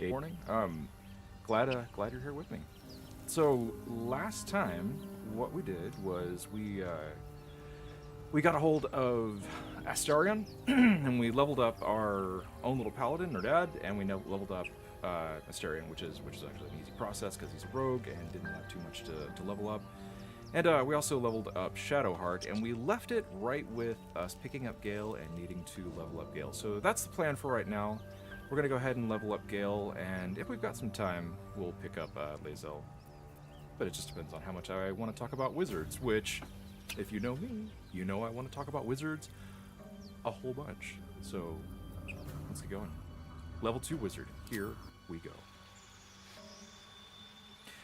Morning. Glad you're here with me. So last time, what we did was we got a hold of Astarion, and we leveled up our own little paladin, Nerdad, and we leveled up Astarion, which is actually an easy process because he's a rogue and didn't have too much to level up. And we also leveled up Shadowheart, and we left it right with us picking up Gale and needing to level up Gale. So that's the plan for right now. We're going to go ahead and level up Gale, and if we've got some time, we'll pick up Lae'zel. But it just depends on how much I want to talk about wizards, which, if you know me, you know I want to talk about wizards a whole bunch. So let's get going. Level 2 wizard. Here we go.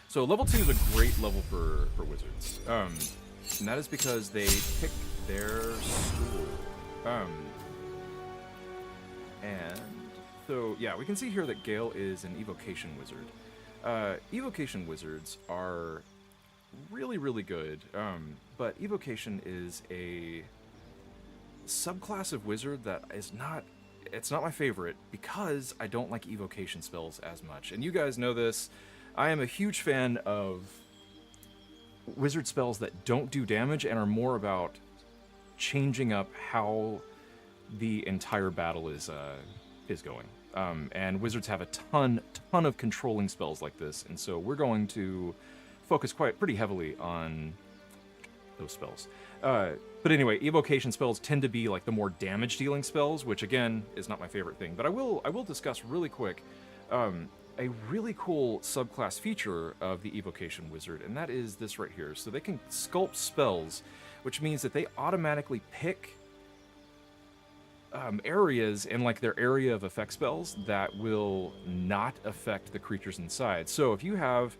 So level 2 is a great level for wizards. And that is because they pick their school. And so, yeah, we can see here that Gale is an evocation wizard. Evocation wizards are really, really good, but evocation is a subclass of wizard that is not... It's not my favorite because I don't like evocation spells as much. And you guys know this. I am a huge fan of wizard spells that don't do damage and are more about changing up how the entire battle is going. And wizards have a ton of controlling spells like this, and so we're going to focus pretty heavily on those spells. But anyway, evocation spells tend to be like the more damage-dealing spells, which again is not my favorite thing. But I will discuss really quick a really cool subclass feature of the evocation wizard, and that is this right here. So they can sculpt spells, which means that they automatically pick areas in like their area of effect spells that will not affect the creatures inside. So if you have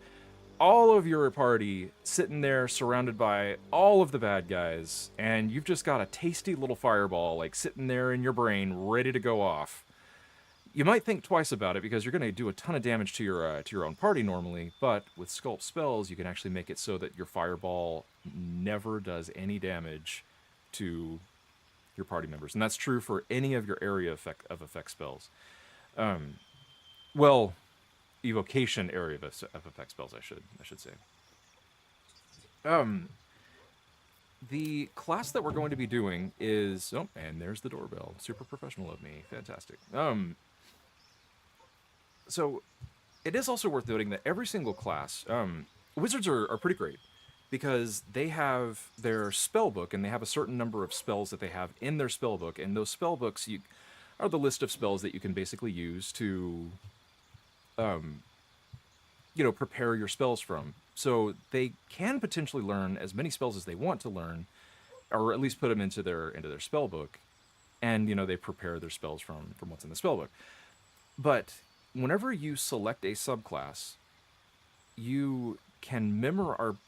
all of your party sitting there surrounded by all of the bad guys, and you've just got a tasty little fireball like sitting there in your brain ready to go off, you might think twice about it because you're going to do a ton of damage to your own party normally, but with sculpt spells you can actually make it so that your fireball never does any damage to your party members, and that's true for any of your area of effect spells. Well, evocation area of effect spells, I should say. The class that we're going to be doing is and there's the doorbell. Super professional of me. Fantastic. So it is also worth noting that every single class, wizards are pretty great because they have their spell book and they have a certain number of spells that they have in their spell book, and those spell books are the list of spells that you can basically use to prepare your spells from. So they can potentially learn as many spells as they want to learn, or at least put them into their spell book, and they prepare their spells from what's in the spell book. But whenever you select a subclass, you can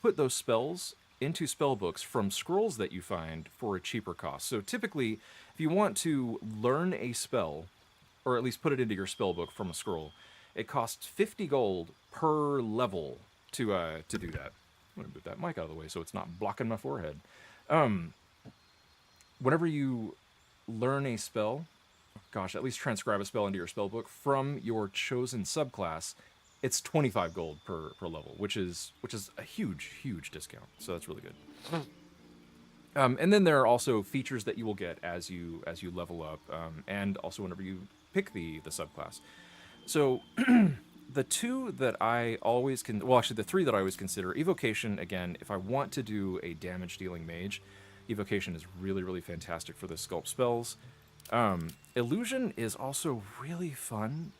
put those spells into spell books from scrolls that you find for a cheaper cost. So typically, if you want to learn a spell, or at least put it into your spell book from a scroll, it costs 50 gold per level to do that. I'm gonna move that mic out of the way so it's not blocking my forehead. Whenever you learn a spell, at least transcribe a spell into your spell book from your chosen subclass, it's 25 gold per level, which is a huge discount. So that's really good. And then there are also features that you will get as you level up, and also whenever you pick the subclass. So the two that I always the three that I always consider: evocation. Again, if I want to do a damage dealing mage, evocation is really, really fantastic for the sculpt spells. Illusion is also really fun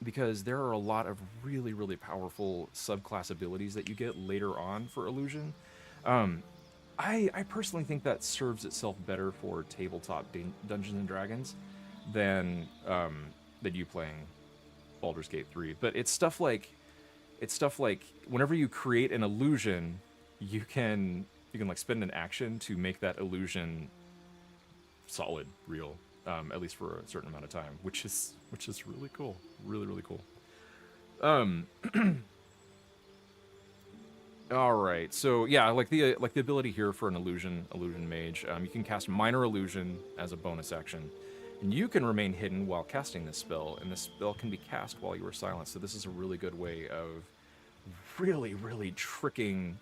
because there are a lot of really, really powerful subclass abilities that you get later on for illusion. I personally think that serves itself better for tabletop Dungeons and Dragons than you playing Baldur's Gate 3. But it's stuff like whenever you create an illusion, you can like spend an action to make that illusion solid, real, at least for a certain amount of time, which is really cool, really cool. All right, so yeah, like the ability here for an illusion mage, you can cast minor illusion as a bonus action, And you can remain hidden while casting this spell, and this spell can be cast while you are silent. So this is a really good way of really, really tricking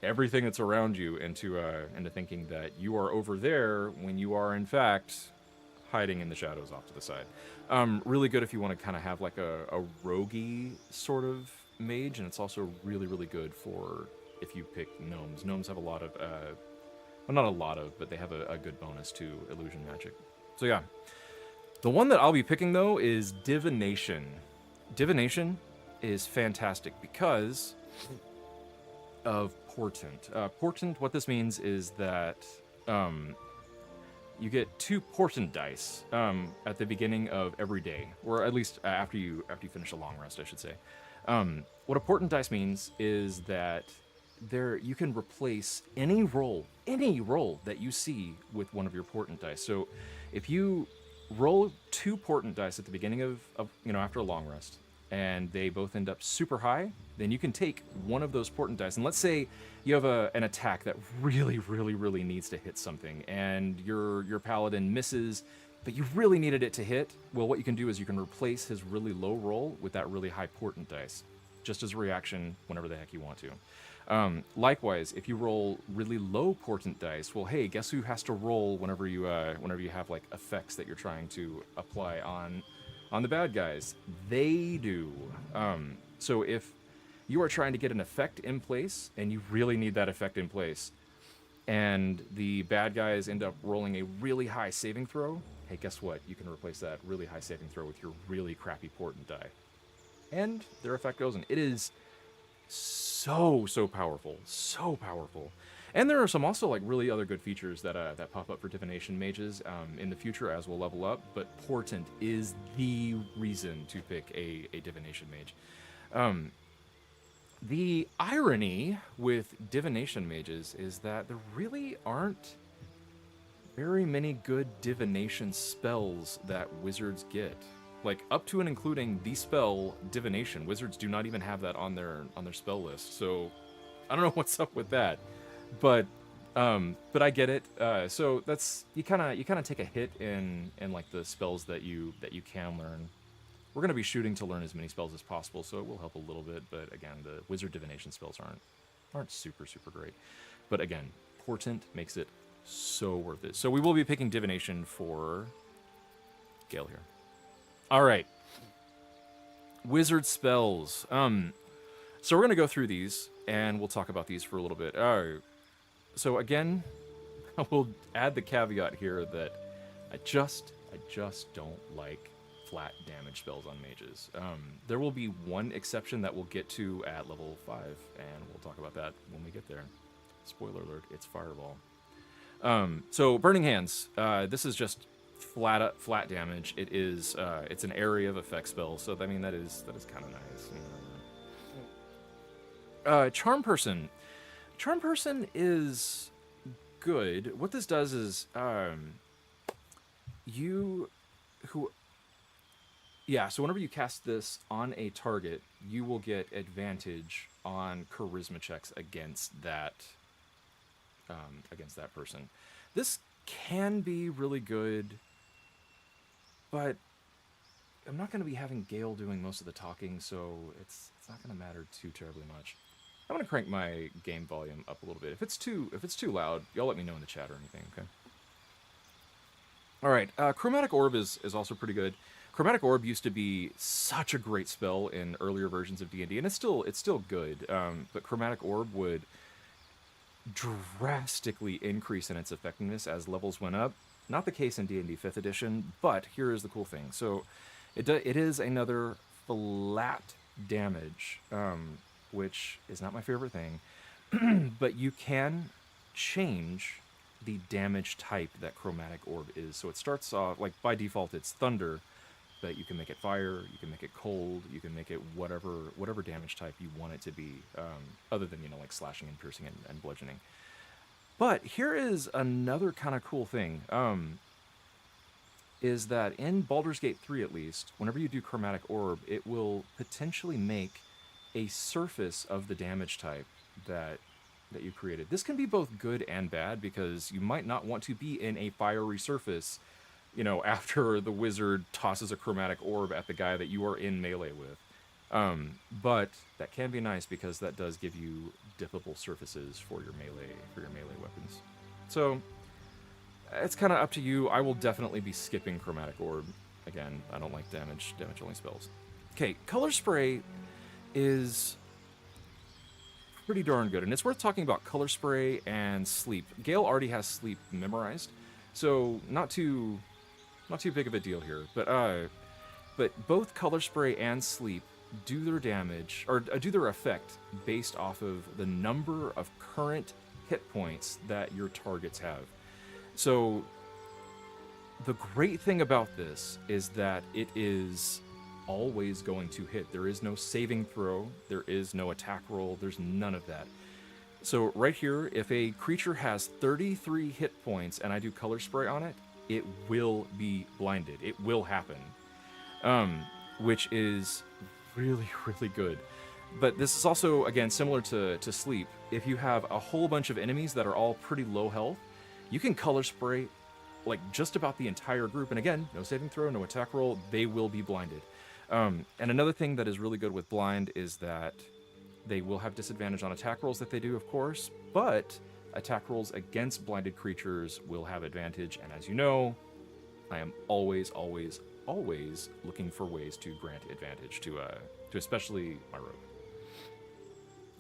everything that's around you into thinking that you are over there when you are in fact hiding in the shadows off to the side. Really good if you want to kind of have like a roguey sort of mage, and it's also really, really good for if you pick gnomes. Gnomes have a lot of, well, not a lot of, but they have a good bonus to illusion magic. So yeah, the one that I'll be picking though is divination. Divination is fantastic because of portent. Portent, what this means is that you get 2 portent dice at the beginning of every day, or at least after you finish a long rest, I should say. What a portent dice means is that you can replace any roll that you see with one of your portent dice. So if you roll 2 portent dice at the beginning of after a long rest, and they both end up super high, then you can take one of those portent dice, and let's say you have an attack that really, really, really needs to hit something, and your paladin misses, but you really needed it to hit. Well, what you can do is you can replace his really low roll with that really high portent dice, just as a reaction whenever the heck you want to. Likewise, if you roll really low portent dice, well, hey, guess who has to roll whenever you have like effects that you're trying to apply on the bad guys? They do. So if you are trying to get an effect in place and you really need that effect in place, and the bad guys end up rolling a really high saving throw, hey, guess what? You can replace that really high saving throw with your really crappy portent die, and their effect goes in. It is so powerful, so powerful. And there are some also like really other good features that pop up for divination mages in the future as we'll level up. But portent is the reason to pick a divination mage. The irony with divination mages is that there really aren't very many good divination spells that wizards get. Like up to and including the spell divination, wizards do not even have that on their spell list. So I don't know what's up with that. But I get it. So that's you kind of take a hit in like the spells that you can learn. We're gonna be shooting to learn as many spells as possible, so it will help a little bit. But again, the wizard divination spells aren't super great. But again, portent makes it so worth it. So we will be picking divination for Gale here. All right, wizard spells. So we're gonna go through these and we'll talk about these for a little bit. So again, I will add the caveat here that I just don't like flat damage spells on mages. There will be one exception that we'll get to at level 5, and we'll talk about that when we get there. Spoiler alert, it's Fireball. So Burning Hands, this is just flat damage. It's an area of effect spell, so I mean that is kind of nice. Charm Person. Charm Person is good. What this does is, so whenever you cast this on a target, you will get advantage on charisma checks against that person. This can be really good, but I'm not going to be having Gale doing most of the talking, so it's not going to matter too terribly much. I'm going to crank my game volume up a little bit. If it's too loud, y'all let me know in the chat or anything, okay? All right, Chromatic Orb is also pretty good. Chromatic Orb used to be such a great spell in earlier versions of D&D, and it's still good. But Chromatic Orb would drastically increase in its effectiveness as levels went up. Not the case in D&D 5th edition, but here is the cool thing. So it is another flat damage, which is not my favorite thing, but you can change the damage type that Chromatic Orb is. So it starts off, like by default it's thunder, but you can make it fire, you can make it cold, you can make it whatever damage type you want it to be, other than, like slashing and piercing and bludgeoning. But here is another kind of cool thing, is that in Baldur's Gate 3 at least, whenever you do Chromatic Orb, it will potentially make a surface of the damage type that you created. This can be both good and bad, because you might not want to be in a fiery surface you know, after the wizard tosses a chromatic orb at the guy that you are in melee with. But that can be nice because that does give you dippable surfaces for your melee weapons. So it's kind of up to you. I will definitely be skipping chromatic orb. Again, I don't like damage only spells. Okay, color spray is pretty darn good, and it's worth talking about color spray and sleep. Gale already has sleep memorized, so not too big of a deal here. But both color spray and sleep do their damage or do their effect based off of the number of current hit points that your targets have. So the great thing about this is that it is always going to hit. There is no saving throw, there is no attack roll, there's none of that. So right here, if a creature has 33 hit points and I do color spray on it, it will be blinded. It will happen. Which is really, really good. But this is also, again, similar to sleep. If you have a whole bunch of enemies that are all pretty low health, you can color spray like just about the entire group. And again, no saving throw, no attack roll, they will be blinded. And another thing that is really good with blind is that they will have disadvantage on attack rolls that they do, of course, but attack rolls against blinded creatures will have advantage. And as you know, I am always, always, always looking for ways to grant advantage to especially my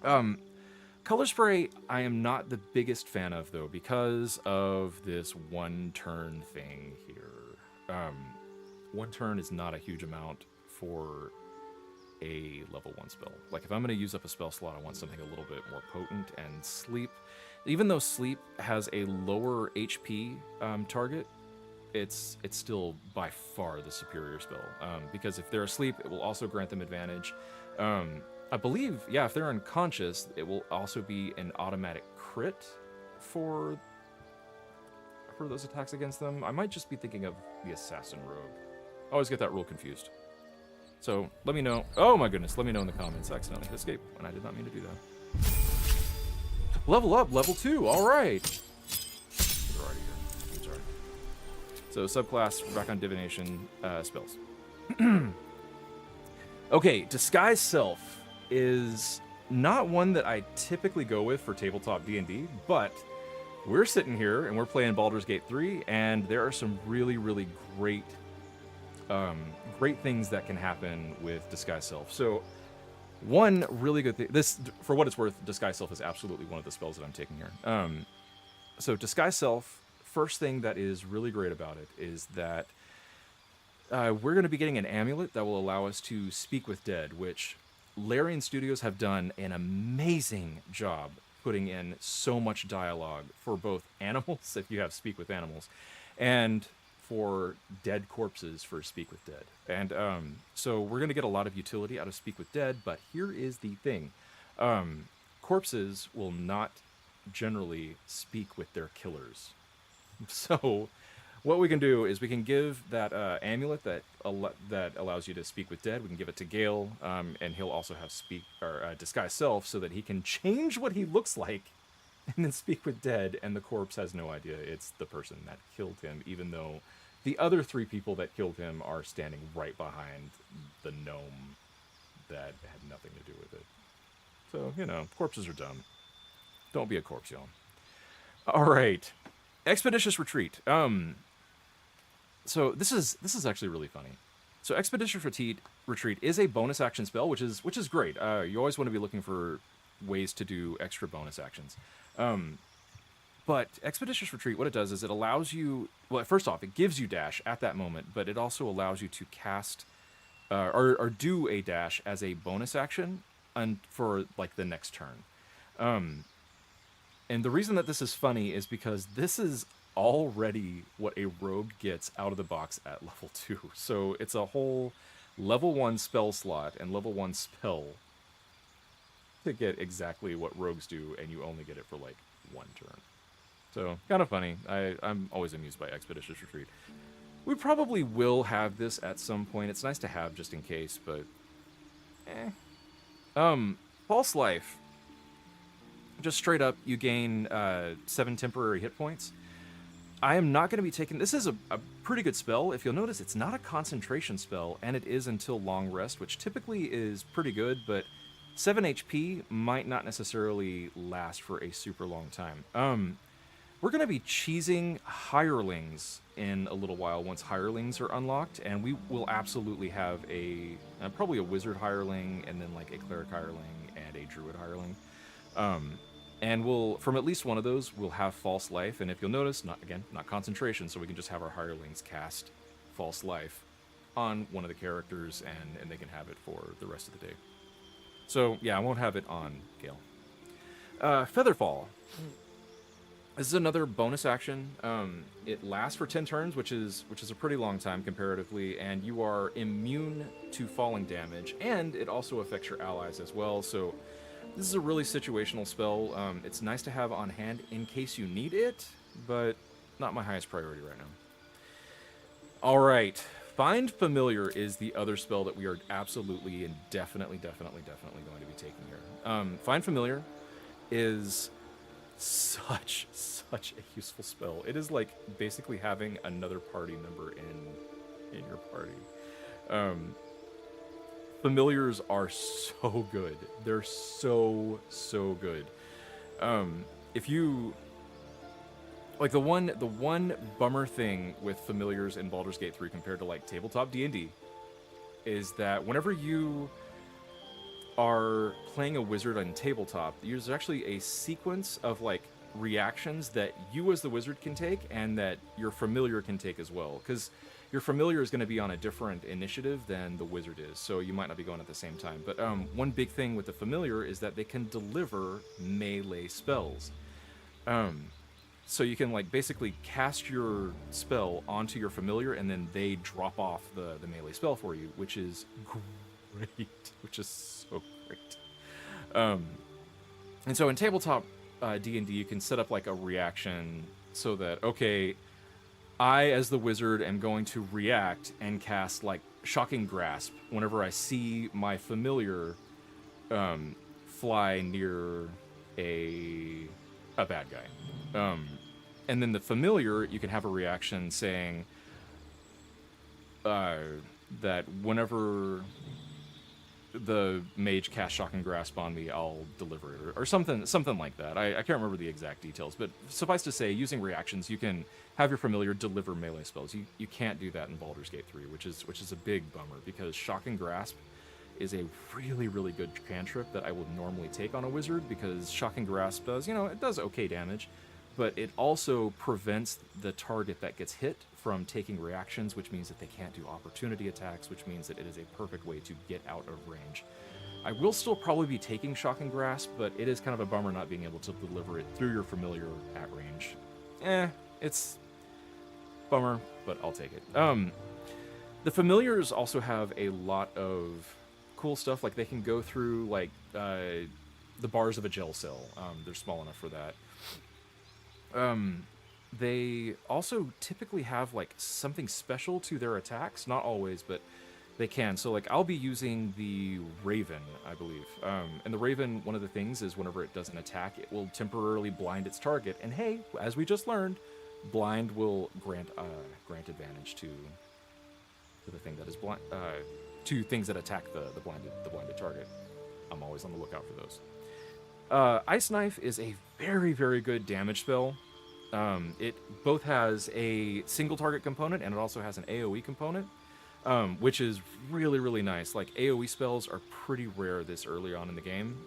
rogue. Color spray, I am not the biggest fan of, though, because of this one turn thing here. One turn is not a huge amount for a level 1 spell. Like, if I'm going to use up a spell slot, I want something a little bit more potent, and sleep, even though sleep has a lower HP target, it's still by far the superior spell. Because if they're asleep, it will also grant them advantage. I believe, yeah, if they're unconscious, it will also be an automatic crit for those attacks against them. I might just be thinking of the assassin rogue. I always get that rule confused. So let me know. Oh my goodness, let me know in the comments. I accidentally hit escape, and I did not mean to do that. Level up, level 2. All right. They're already here. I'm sorry. So subclass, we're back on divination spells. Okay, disguise self is not one that I typically go with for tabletop D&D, but we're sitting here and we're playing Baldur's Gate 3, and there are some really, really great things that can happen with disguise self. So one really good thing, this, for what it's worth, disguise self is absolutely one of the spells that I'm taking here. So disguise self, first thing that is really great about it is that we're going to be getting an amulet that will allow us to speak with dead, which Larian Studios have done an amazing job putting in so much dialogue for both animals, if you have speak with animals, and for dead corpses for speak with dead. And so we're going to get a lot of utility out of speak with dead, but here is the thing. Corpses will not generally speak with their killers. So what we can do is we can give that amulet that allows you to speak with dead. We can give it to Gale, and he'll also have speak or disguise self, so that he can change what he looks like, and then speak with dead. And the corpse has no idea it's the person that killed him, even though the other 3 people that killed him are standing right behind the gnome that had nothing to do with it. So, you know, corpses are dumb. Don't be a corpse, y'all. All right, Expeditious Retreat. So this is actually really funny. So Expeditious Retreat is a bonus action spell, which is great. You always want to be looking for ways to do extra bonus actions. But Expeditious Retreat, what it does is it allows you, well, first off, it gives you dash at that moment, but it also allows you to cast or do a dash as a bonus action for like the next turn. And the reason that this is funny is because this is already what a rogue gets out of the box at level 2. So it's a whole level 1 spell slot and level 1 spell to get exactly what rogues do, and you only get it for like 1 turn. So kind of funny. I'm always amused by Expeditious Retreat. We probably will have this at some point. It's nice to have just in case, but False Life. Just straight up, you gain 7 temporary hit points. I am not going to be taking. This is a pretty good spell. If you'll notice, it's not a concentration spell, and it is until long rest, which typically is pretty good, but 7 HP might not necessarily last for a super long time. We're going to be cheesing hirelings in a little while once hirelings are unlocked, and we will absolutely have probably a wizard hireling, and then like a cleric hireling and a druid hireling. And we'll, from at least one of those, we'll have false life. And if you'll notice, not concentration, so we can just have our hirelings cast false life on one of the characters, and they can have it for the rest of the day. So yeah, I won't have it on Gale. Featherfall. This is another bonus action. It lasts for 10 turns, which is a pretty long time comparatively, and you are immune to falling damage, and it also affects your allies as well. So this is a really situational spell. It's nice to have on hand in case you need it, but not my highest priority right now. All right. Find Familiar is the other spell that we are absolutely and definitely going to be taking here. Find Familiar is such a useful spell. It is like basically having another party member in your party. Familiars are so good. They're so good. If you like the one bummer thing with familiars in Baldur's Gate 3 compared to like tabletop D&D is that whenever you are playing a wizard on tabletop, there's actually a sequence of like reactions that you as the wizard can take and that your familiar can take as well, because your familiar is going to be on a different initiative than the wizard is, so you might not be going at the same time. But one big thing with the familiar is that they can deliver melee spells. So you can like basically cast your spell onto your familiar, and then they drop off the melee spell for you, which is great. Which is so great. And so in tabletop D&D, you can set up like a reaction so that, okay, I, as the wizard, am going to react and cast, like, Shocking Grasp whenever I see my familiar fly near a bad guy. And then the familiar, you can have a reaction saying that whenever the mage casts Shocking Grasp on me, I'll deliver it, or something like that. I can't remember the exact details, but suffice to say, using reactions, you can have your familiar deliver melee spells. You can't do that in Baldur's Gate 3, which is a big bummer, because Shocking Grasp is a really good cantrip that I would normally take on a wizard, because Shocking Grasp does, it does okay damage, but it also prevents the target that gets hit from taking reactions, which means that they can't do opportunity attacks, which means that it is a perfect way to get out of range. I will still probably be taking Shocking Grasp, but it is kind of a bummer not being able to deliver it through your familiar at range. It's bummer, but I'll take it. The familiars also have a lot of cool stuff, like they can go through like the bars of a jail cell. They're small enough for that. They also typically have like something special to their attacks. Not always, but they can. So like I'll be using the Raven, I believe. And the Raven, one of the things is whenever it does an attack, it will temporarily blind its target. And hey, as we just learned, blind will grant advantage to the thing that is blind, to things that attack the blinded target. I'm always on the lookout for those. Ice Knife is a very good damage spell. It both has a single target component and it also has an AoE component, which is really nice. Like AoE spells are pretty rare this early on in the game.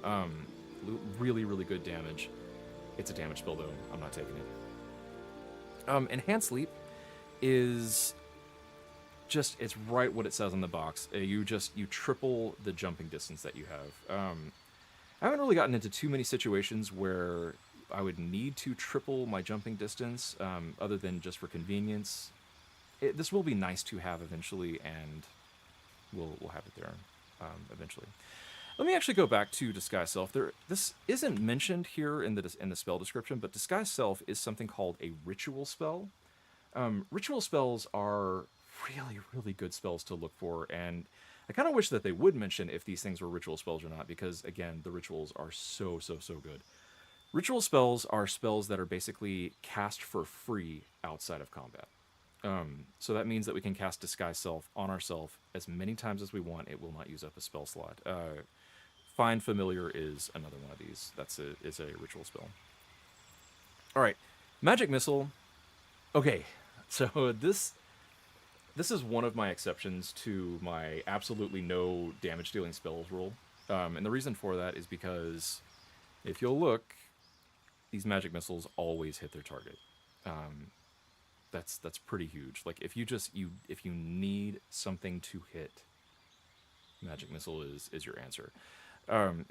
Really good damage. It's a damage spell though. I'm not taking it. Enhanced Leap is just, it's right what it says on the box. You triple the jumping distance that you have. I haven't really gotten into too many situations where I would need to triple my jumping distance, other than just for convenience. This will be nice to have eventually, and we'll have it there eventually. Let me actually go back to Disguise Self. This isn't mentioned here in the spell description, but Disguise Self is something called a ritual spell. Ritual spells are really good spells to look for, and I kind of wish that they would mention if these things were ritual spells or not, because again, the rituals are so good. Ritual spells are spells that are basically cast for free outside of combat. So that means that we can cast Disguise Self on ourselves as many times as we want. It will not use up a spell slot. Find Familiar is another one of these. Is a ritual spell. All right, Magic Missile. Okay, so this is one of my exceptions to my absolutely no damage dealing spells rule. And the reason for that is because if you'll look, these magic missiles always hit their target. That's pretty huge. Like if you need something to hit, magic missile is your answer.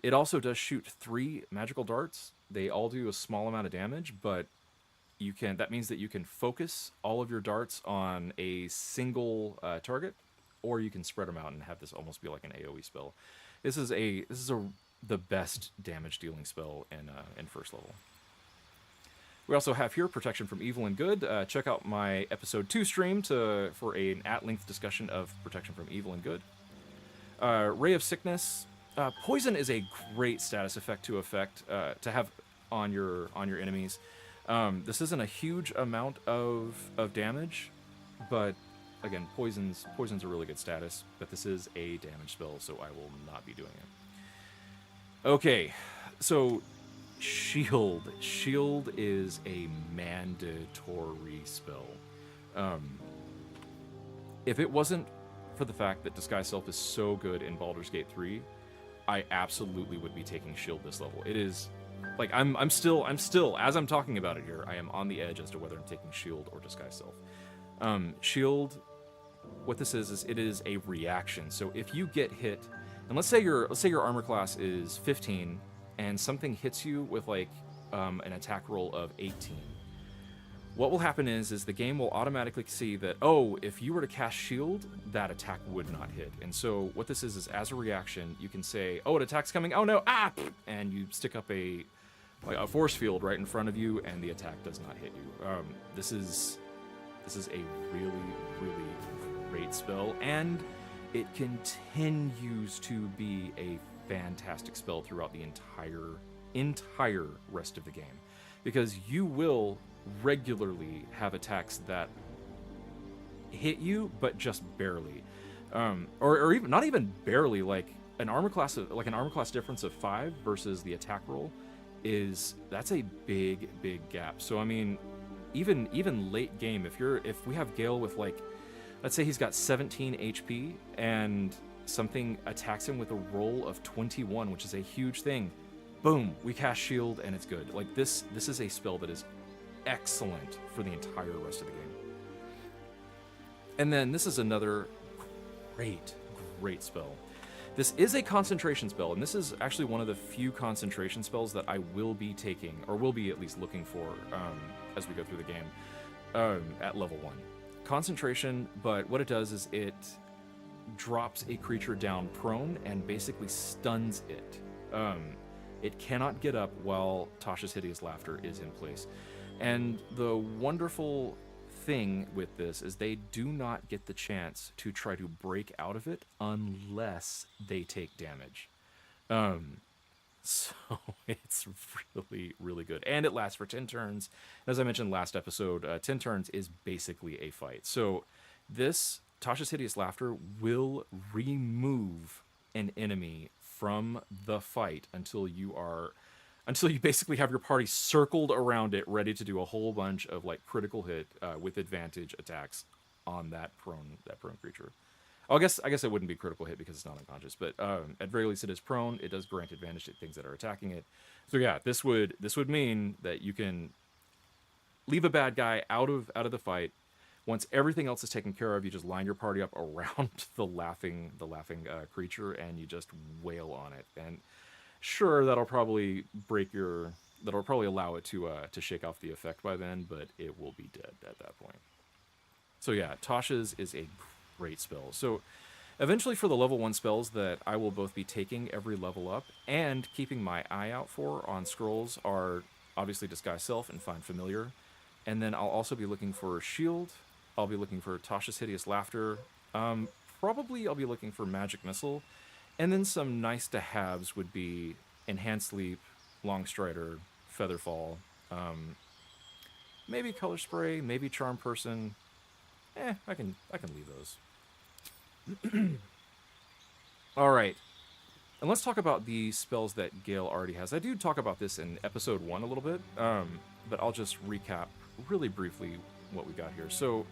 It also does shoot 3 magical darts. They all do a small amount of damage, but that means that you can focus all of your darts on a single target, or you can spread them out and have this almost be like an AOE spell. This is the best damage dealing spell in first level. We also have here Protection from Evil and Good. Check out my episode 2 stream for an at-length discussion of Protection from Evil and Good. Ray of Sickness. Poison is a great status effect to have on your enemies. This isn't a huge amount of damage, but again, poison's a really good status. But this is a damage spell, so I will not be doing it. Okay, so Shield. Shield is a mandatory spell. If it wasn't for the fact that Disguise Self is so good in Baldur's Gate 3, I absolutely would be taking Shield this level. It is like I'm still as I'm talking about it here, I am on the edge as to whether I'm taking Shield or Disguise Self. Shield, what this is it is a reaction. So if you get hit, and let's say your armor class is 15 and something hits you with like an attack roll of 18. What will happen is the game will automatically see that, oh, if you were to cast Shield, that attack would not hit. And so what this is as a reaction, you can say, oh, an attack's coming, oh no, ah! And you stick up a force field right in front of you, and the attack does not hit you. This is a really, really great spell, and it continues to be a fantastic spell throughout the entire rest of the game. Because you will regularly have attacks that hit you, but just barely, or even not even barely. Like an armor class difference of 5 versus the attack roll that's a big gap. So I mean, even late game, if we have Gale with like, let's say he's got 17 HP and something attacks him with a roll of 21, which is a huge thing. Boom, we cast Shield and it's good. Like this is a spell that is excellent for the entire rest of the game. And then this is another great spell. This is a concentration spell, and this is actually one of the few concentration spells that I will be taking, or will be at least looking for as we go through the game at level 1. Concentration, but what it does is it drops a creature down prone and basically stuns it. It cannot get up while Tasha's Hideous Laughter is in place. And the wonderful thing with this is they do not get the chance to try to break out of it unless they take damage. So it's really good. And it lasts for 10 turns. As I mentioned last episode, 10 turns is basically a fight. So this Tasha's Hideous Laughter will remove an enemy from the fight until you basically have your party circled around it, ready to do a whole bunch of like critical hit with advantage attacks on that prone creature. I guess it wouldn't be critical hit because it's not unconscious, but at very least it is prone. It does grant advantage to things that are attacking it. So yeah, this would mean that you can leave a bad guy out of the fight. Once everything else is taken care of, you just line your party up around the laughing creature, and you just wail on it. And sure, that'll probably allow it to shake off the effect by then, but it will be dead at that point. So yeah, Tasha's is a great spell. So eventually for the level 1 spells that I will both be taking every level up and keeping my eye out for on scrolls are obviously Disguise Self and Find Familiar. And then I'll also be looking for Shield. I'll be looking for Tasha's Hideous Laughter. Probably I'll be looking for Magic Missile. And then some nice to haves would be Enhanced Leap, Long Strider, Featherfall. Maybe Color Spray, maybe Charm Person. I can leave those. All right. And let's talk about the spells that Gale already has. I do talk about this in episode 1 a little bit, but I'll just recap really briefly what we got here. So,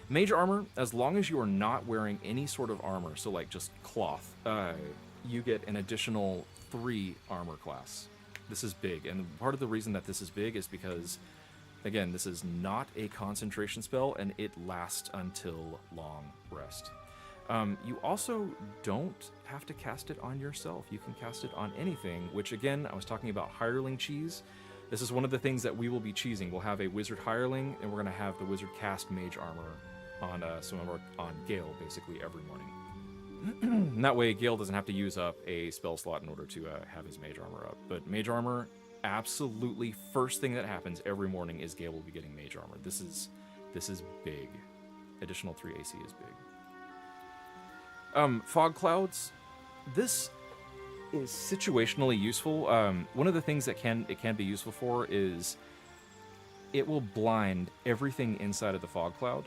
Mage Armor, as long as you are not wearing any sort of armor, so like just cloth, you get an additional 3 armor class. This is big, and part of the reason that this is big is because, again, this is not a concentration spell, and it lasts until long rest. You also don't have to cast it on yourself. You can cast it on anything, which again, I was talking about hireling cheese. This is one of the things that we will be cheesing. We'll have a wizard hireling, and we're going to have the wizard cast mage armor on on Gale basically every morning. And that way, Gale doesn't have to use up a spell slot in order to have his mage armor up. But mage armor, absolutely first thing that happens every morning is Gale will be getting mage armor. This is big. Additional 3 AC is big. Fog clouds. This is situationally useful. One of the things that it can be useful for is it will blind everything inside of the fog cloud,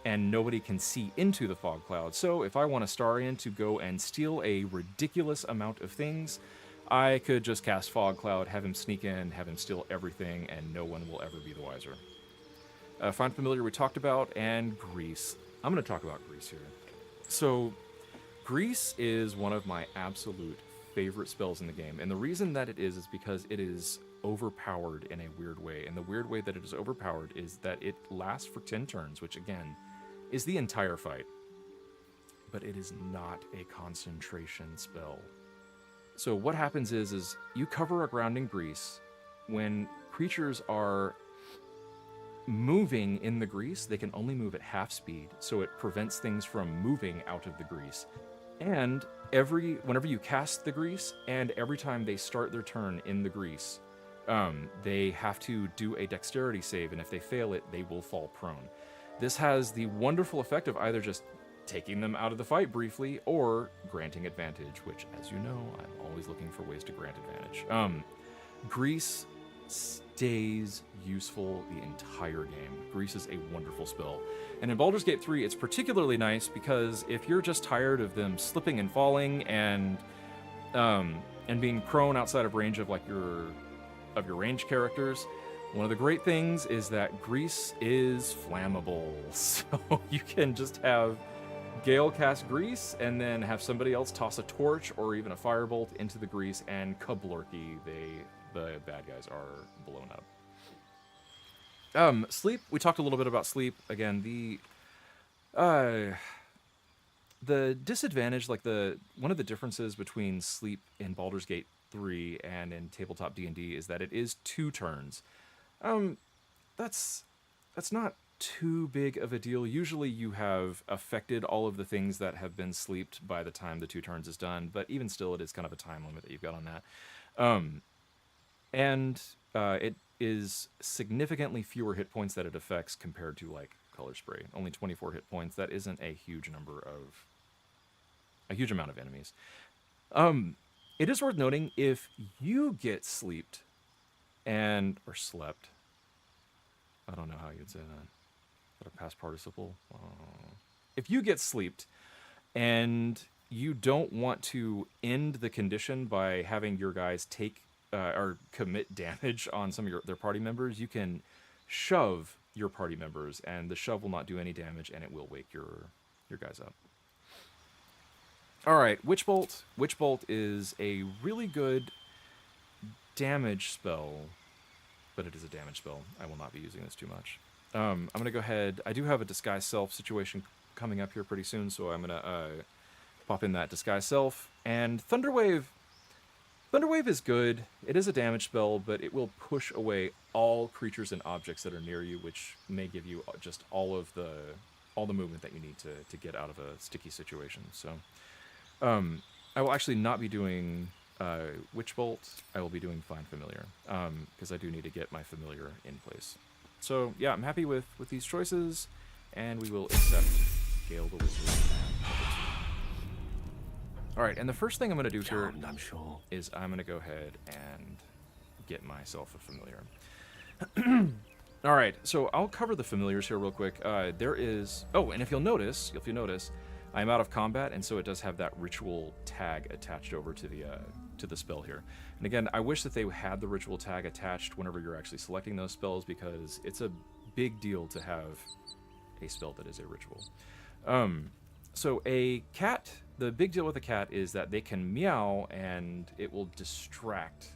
and nobody can see into the fog cloud. So if I want Astarion to go and steal a ridiculous amount of things, I could just cast fog cloud, have him sneak in, have him steal everything, and no one will ever be the wiser. Find Familiar we talked about, and Grease. I'm going to talk about Grease here. So, Grease is one of my absolute favorite spells in the game, and the reason that it is because it is overpowered in a weird way, and the weird way that it is overpowered is that it lasts for 10 turns, which again, is the entire fight, but it is not a concentration spell. So what happens is you cover a grounding grease. When creatures are moving in the grease, they can only move at half speed, so it prevents things from moving out of the grease. And whenever you cast the grease, and every time they start their turn in the grease, they have to do a dexterity save, and if they fail it, they will fall prone. This has the wonderful effect of either just taking them out of the fight briefly, or granting advantage, which, as you know, I'm always looking for ways to grant advantage. Grease stays useful the entire game. Grease is a wonderful spell. And in Baldur's Gate 3, it's particularly nice because if you're just tired of them slipping and falling and being prone outside of range of your ranged characters, one of the great things is that Grease is flammable. So you can just have Gale cast Grease and then have somebody else toss a torch or even a firebolt into the Grease, and kablurky, the bad guys are blown up. Sleep. We talked a little bit about sleep. Again, the disadvantage, one of the differences between sleep in Baldur's Gate 3 and in tabletop D&D is that it is 2 turns. That's not too big of a deal. Usually you have affected all of the things that have been sleeped by the time the 2 turns is done, but even still, it is kind of a time limit that you've got on that. It is significantly fewer hit points that it affects compared to Color Spray. Only 24 hit points. That isn't a huge amount of enemies. It is worth noting, if you get slept, or slept, I don't know how you'd say that. Is that a past participle? If you get slept and you don't want to end the condition by having your guys take or commit damage on some of their party members, you can shove your party members, and the shove will not do any damage, and it will wake your guys up. All right, Witch Bolt. Witch Bolt is a really good damage spell, but it is a damage spell. I will not be using this too much. I'm going to go ahead. I do have a Disguise Self situation coming up here pretty soon, so I'm going to pop in that Disguise Self. And Thunderwave. Thunderwave is good. It is a damage spell, but it will push away all creatures and objects that are near you, which may give you just all the movement that you need to get out of a sticky situation. So I will actually not be doing Witch Bolt. I will be doing Find Familiar, because I do need to get my Familiar in place. So yeah, I'm happy with these choices, and we will accept Gale the Wizard. All right, and the first thing I'm going to do here is I'm going to go ahead and get myself a familiar. All right, so I'll cover the familiars here real quick. There is... Oh, and if you'll notice, I'm out of combat, and so it does have that ritual tag attached over to the spell here. And again, I wish that they had the ritual tag attached whenever you're actually selecting those spells, because it's a big deal to have a spell that is a ritual. So a cat, the big deal with a cat is that they can meow, and it will distract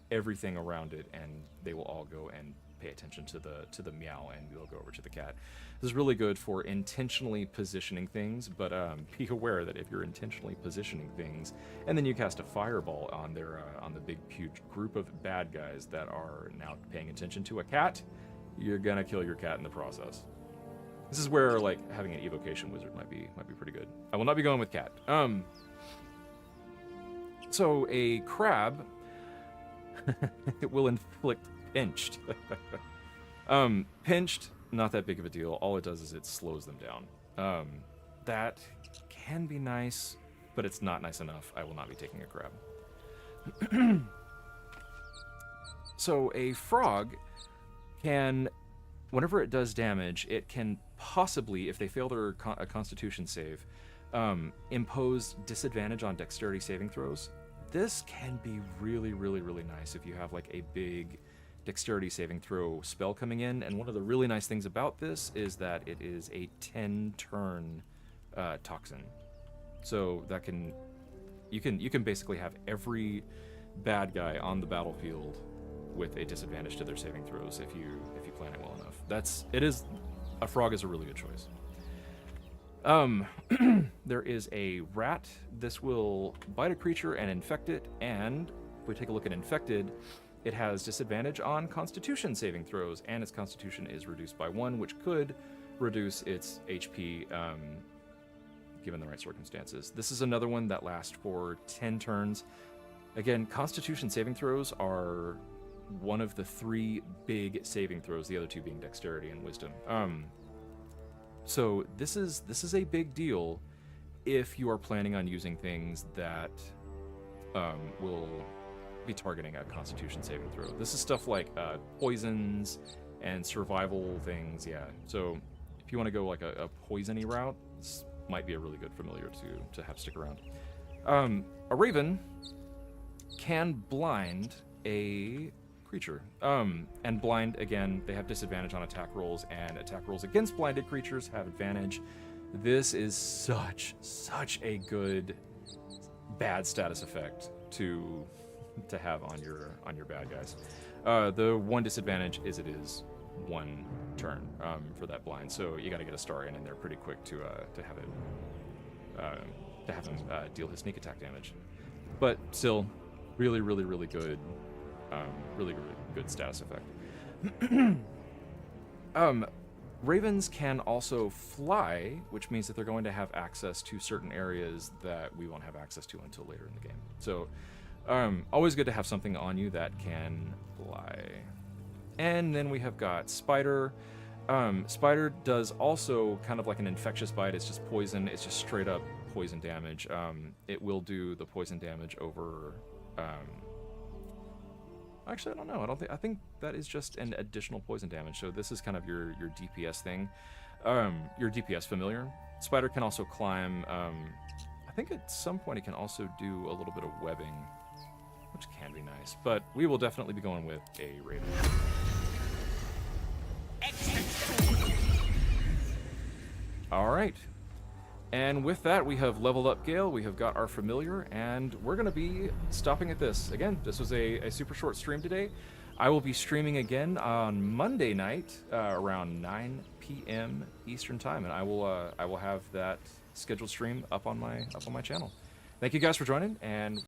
everything around it, and they will all go and pay attention to the meow, and they'll go over to the cat. This is really good for intentionally positioning things, but be aware that if you're intentionally positioning things and then you cast a fireball on the big huge group of bad guys that are now paying attention to a cat, you're gonna kill your cat in the process. This is where like having an evocation wizard might be pretty good. I will not be going with cat. So a crab it will inflict pinched. Pinched, not that big of a deal. All it does is it slows them down. That can be nice, but it's not nice enough. I will not be taking a crab. So a frog can, whenever it does damage, it can possibly, if they fail their a constitution save, impose disadvantage on dexterity saving throws. This can be really, really, really nice if you have like a big dexterity saving throw spell coming in. And one of the really nice things about this is that it is a 10-turn toxin. So that you can basically have every bad guy on the battlefield with a disadvantage to their saving throws if you plan it well enough. A frog is a really good choice. There is a rat. This will bite a creature and infect it, and if we take a look at infected, it has disadvantage on constitution saving throws, and its constitution is reduced by 1, which could reduce its HP given the right circumstances. This is another one that lasts for 10 turns. Again, constitution saving throws are one of the 3 big saving throws, the other 2 being dexterity and wisdom. So this is a big deal if you are planning on using things that will be targeting a constitution saving throw. This is stuff like poisons and survival things, yeah. So if you want to go like a poisony route, this might be a really good familiar to have stick around. A raven can blind a creature. And blind, again, they have disadvantage on attack rolls, and attack rolls against blinded creatures have advantage. This is such a good bad status effect to have on your bad guys. The one disadvantage is it is 1 turn for that blind, so you got to get a star in there pretty quick to have him deal his sneak attack damage. But still, really good. Really good status effect. Ravens can also fly, which means that they're going to have access to certain areas that we won't have access to until later in the game. So, always good to have something on you that can fly. And then we have got Spider. Spider does also kind of like an infectious bite. It's just poison. It's just straight up poison damage. It will do the poison damage over... Actually, I don't know. I think that is just an additional poison damage. So this is kind of your DPS thing, your DPS familiar. Spider can also climb. I think at some point it can also do a little bit of webbing, which can be nice. But we will definitely be going with a raven. All right. And with that, we have leveled up Gale, we have got our familiar, and we're going to be stopping at this. Again, this was a super short stream today. I will be streaming again on Monday night around 9 p.m. Eastern Time, and I will have that scheduled stream up on my channel. Thank you guys for joining, and